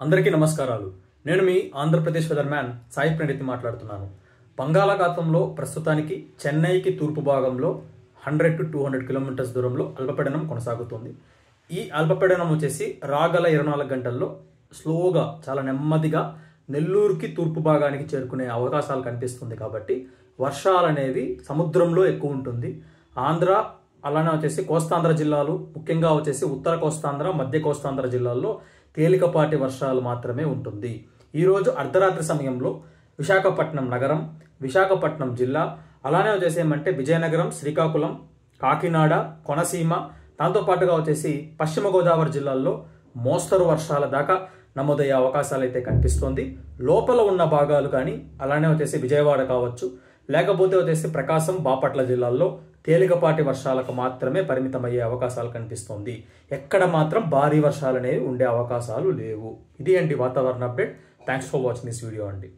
అందరికీ నమస్కారాలు. నేను మీ ఆంధ్రప్రదేశ్ వెదర్ మ్యాన్ సాయి ప్రణీత్ మాట్లాడుతున్నాను. బంగాళాఖాతంలో ప్రస్తుతానికి చెన్నైకి తూర్పు భాగంలో 100 to 200 కిలోమీటర్స్ దూరంలో అల్పపీడనం కొనసాగుతుంది. ఈ అల్పపీడనం వచ్చేసి రాగల 24 గంటల్లో స్లోగా చాలా నెమ్మదిగా నెల్లూరుకి తూర్పు భాగానికి చేరుకునే అవకాశాలు కనిపిస్తుంది. కాబట్టి వర్షాలు అనేవి సముద్రంలో ఎక్కువ ఉంటుంది. ఆంధ్ర అలానే వచ్చేసి కోస్తాంధ్ర జిల్లాలు, ముఖ్యంగా వచ్చేసి ఉత్తర కోస్తాంధ్ర, మధ్య కోస్తాంధ్ర జిల్లాల్లో తేలికపాటి వర్షాలు మాత్రమే ఉంటుంది. ఈరోజు అర్ధరాత్రి సమయంలో విశాఖపట్నం నగరం, విశాఖపట్నం జిల్లా, అలానే వచ్చేసి ఏమంటే విజయనగరం, శ్రీకాకుళం, కాకినాడ, కోనసీమ, దాంతోపాటుగా వచ్చేసి పశ్చిమ గోదావరి జిల్లాల్లో మోస్తరు వర్షాల దాకా నమోదయ్యే అవకాశాలు అయితే కనిపిస్తుంది. లోపల ఉన్న భాగాలు కానీ అలానే వచ్చేసి విజయవాడ కావచ్చు, లేకపోతే వచ్చేసి ప్రకాశం, బాపట్ల జిల్లాల్లో తేలికపాటి వర్షాలకు మాత్రమే పరిమితమయ్యే అవకాశాలు కనిపిస్తుంది. ఎక్కడ మాత్రం భారీ వర్షాలు అనేవి ఉండే అవకాశాలు లేవు. ఇది వాతావరణ update. Thanks for watching this video అండి.